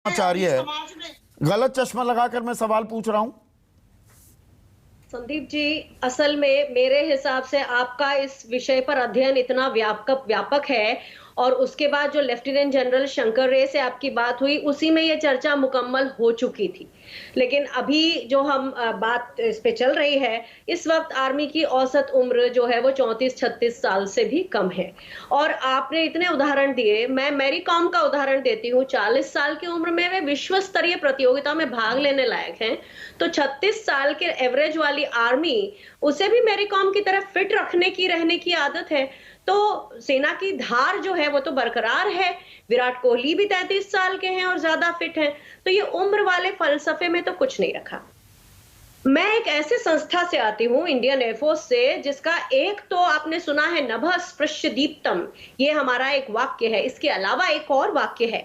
आचार्य है, गलत चश्मा लगाकर मैं सवाल पूछ रहा हूं? संदीप जी, असल में मेरे हिसाब से आपका इस विषय पर अध्ययन इतना व्यापक है, और उसके बाद जो लेफ्टिनेंट जनरल शंकर रे से आपकी बात हुई, उसी में ये चर्चा मुकम्मल हो चुकी थी। लेकिन अभी जो हम बात इस पे चल रही है, इस वक्त आर्मी की औसत उम्र जो है वो 34-36 साल से भी कम है। और आपने इतने उदाहरण दिए, मैं मैरी कॉम का उदाहरण देती हूँ। 40 साल की उम्र में वे विश्व स्तरीय प्रतियोगिता में भाग लेने लायक हैं, तो 36 साल के एवरेज वाली आर्मी, उसे भी मैरी कॉम की तरह फिट रहने की आदत है। तो सेना की धार जो है वो तो बरकरार है। विराट कोहली भी 33 साल के हैं और ज्यादा फिट हैं। तो ये उम्र वाले फलसफे में तो कुछ नहीं रखा। मैं एक ऐसे संस्था से आती हूँ, इंडियन एयरफोर्स से, जिसका एक तो आपने सुना है, नभः स्पृश्य दीप्तम, ये हमारा एक वाक्य है। इसके अलावा एक और वाक्य है,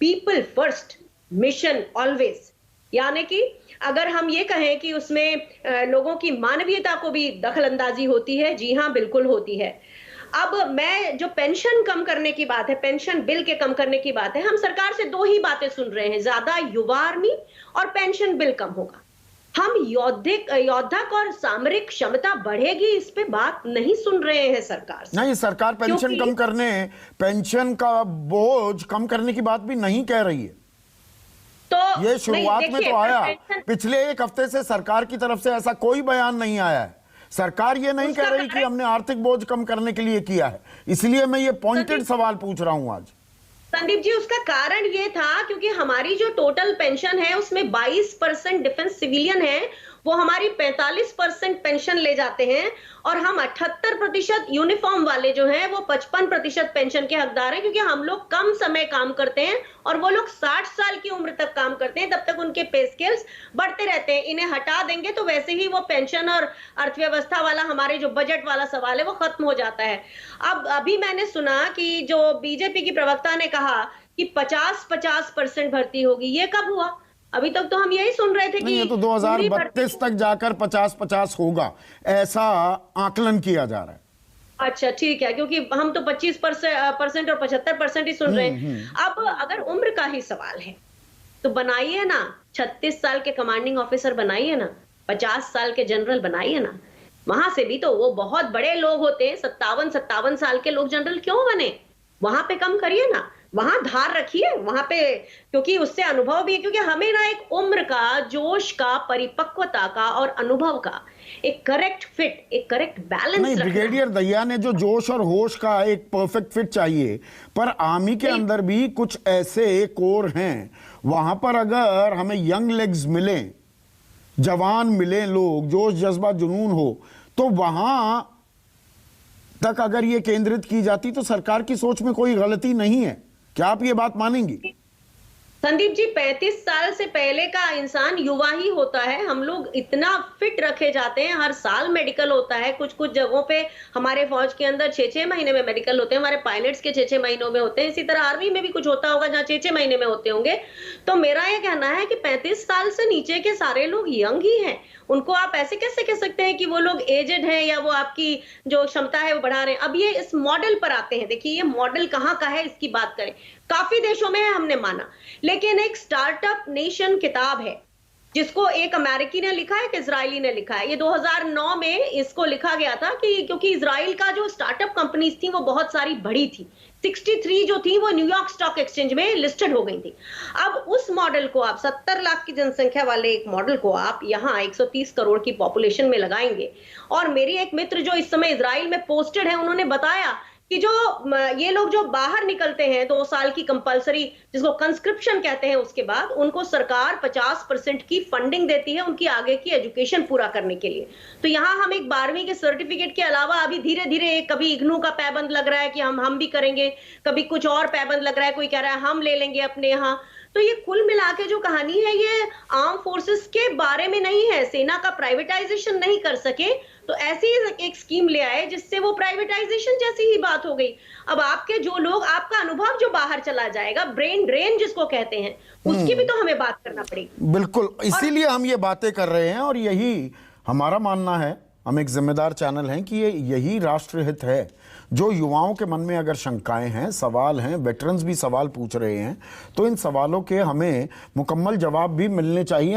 पीपल फर्स्ट, मिशन ऑलवेज। यानी कि अगर हम ये कहें कि उसमें लोगों की मानवीयता को भी दखलंदाजी होती है, जी हाँ, बिल्कुल होती है। अब मैं जो पेंशन कम करने की बात है, पेंशन बिल के कम करने की बात है, हम सरकार से दो ही बातें सुन रहे हैं, ज्यादा युवा आर्मी और पेंशन बिल कम होगा। हम योद्धक और सामरिक क्षमता बढ़ेगी, इस पे बात नहीं सुन रहे हैं सरकार से। नहीं, सरकार पेंशन कम करने, पेंशन का बोझ कम करने की बात भी नहीं कह रही है। तो ये शुरुआत में तो आया, पिछले एक हफ्ते से सरकार की तरफ से ऐसा कोई बयान नहीं आया है। सरकार ये नहीं कह रही कि हमने आर्थिक बोझ कम करने के लिए किया है। इसलिए मैं ये पॉइंटेड सवाल पूछ रहा हूं आज। संदीप जी, उसका कारण ये था क्योंकि हमारी जो टोटल पेंशन है उसमें 22% डिफेंस सिविलियन है, वो हमारी 45% पेंशन ले जाते हैं, और हम 78% यूनिफॉर्म वाले जो हैं वो 55% पेंशन के हकदार हैं, क्योंकि हम लोग कम समय काम करते हैं और वो लोग 60 साल की उम्र तक काम करते हैं। तब तक उनके पे स्केल्स बढ़ते रहते हैं। इन्हें हटा देंगे तो वैसे ही वो पेंशन और अर्थव्यवस्था वाला हमारे जो बजट वाला सवाल है वो खत्म हो जाता है। अब अभी मैंने सुना कि जो बीजेपी की प्रवक्ता ने कहा कि 50% भर्ती होगी। ये कब हुआ? अभी तक तो हम यही सुन रहे थे कि ये तो 2032 तक जाकर 50-50 होगा, ऐसा आकलन किया जा रहा है। अच्छा, ठीक है, क्योंकि हम तो 25% और 75% ही सुन रहे हैं। अब अगर उम्र का ही सवाल है तो बनाइए ना, 36 साल के कमांडिंग ऑफिसर बनाइए ना, 50 साल के जनरल बनाइए ना। वहां से भी तो वो बहुत बड़े लोग होते हैं, 57 साल के लोग जनरल क्यों बने? वहां पे कम करिए ना, वहां धार रखिए वहां पे, क्योंकि उससे अनुभव भी है। क्योंकि हमें ना एक उम्र का, जोश का, परिपक्वता का और अनुभव का एक करेक्ट फिट, एक करेक्ट बैलेंस। नहीं, ब्रिगेडियर दहिया ने जो जोश और होश का एक परफेक्ट फिट चाहिए, पर आर्मी के अंदर भी कुछ ऐसे कोर हैं, वहां पर अगर हमें यंग लेग्स मिले, जवान मिले लोग, जोश जज्बा जुनून हो, तो वहां तक अगर ये केंद्रित की जाती तो सरकार की सोच में कोई गलती नहीं है। क्या आप ये बात मानेंगी? संदीप जी, 35 साल से पहले का इंसान युवा ही होता है। हम लोग इतना फिट रखे जाते हैं, हर साल मेडिकल होता है। कुछ कुछ जगहों पे हमारे फौज के अंदर 6-6 महीने में मेडिकल होते हैं, हमारे पायलट्स के 6-6 महीनों में होते हैं। इसी तरह आर्मी में भी कुछ होता होगा जहां 6-6 महीने में होते होंगे। तो मेरा ये कहना है कि 35 साल से नीचे के सारे लोग यंग ही हैं। उनको आप ऐसे कैसे कह सकते हैं कि वो लोग एजेड हैं या वो आपकी जो क्षमता है वो बढ़ा रहे हैं? अब ये इस मॉडल पर आते हैं। देखिए, ये मॉडल कहाँ का है इसकी बात करें। काफी देशों में है, हमने माना, लेकिन एक स्टार्टअप नेशन किताब है जिसको एक अमेरिकी ने लिखा है, एक इजरायली ने लिखा है। ये 2009 में इसको लिखा गया था कि क्योंकि इजराइल का जो स्टार्टअप कंपनीज थी वो बहुत सारी बड़ी थी, 63 जो थी वो न्यूयॉर्क स्टॉक एक्सचेंज में लिस्टेड हो गई थी। अब उस मॉडल को आप 70 लाख की जनसंख्या वाले एक मॉडल को आप यहाँ 130 करोड़ की पॉपुलेशन में लगाएंगे। और मेरी एक मित्र जो इस समय इजराइल में पोस्टेड है, उन्होंने बताया कि जो ये लोग जो बाहर निकलते हैं 2 साल की कंपलसरी, जिसको कंस्क्रिप्शन कहते हैं, उसके बाद उनको सरकार 50% की फंडिंग देती है उनकी आगे की एजुकेशन पूरा करने के लिए। तो यहाँ हम एक 12वीं के सर्टिफिकेट के अलावा अभी धीरे धीरे, कभी इग्नू का पैबंद लग रहा है कि हम भी करेंगे, कभी कुछ और पैबंद लग रहा है, कोई कह रहा है हम ले लेंगे अपने यहाँ। तो ये कुल मिला के जो कहानी है ये आर्म फोर्सेस के बारे में नहीं है। सेना का प्राइवेटाइजेशन नहीं कर सके तो ऐसी एक स्कीम ले आए जिससे वो प्राइवेटाइजेशन जैसी ही बात हो गई। अब आपके जो लोग, आपका अनुभव जो बाहर चला जाएगा, ब्रेन ड्रेन जिसको कहते हैं, उसकी भी तो हमें बात करना पड़ेगी। बिल्कुल, इसीलिए हम ये बातें कर रहे हैं और यही हमारा मानना है। हम एक जिम्मेदार चैनल हैं कि ये यही राष्ट्र हित है। जो युवाओं के मन में अगर शंकाएं हैं, सवाल हैं, वेटरन्स भी सवाल पूछ रहे हैं, तो इन सवालों के हमें मुकम्मल जवाब भी मिलने चाहिए।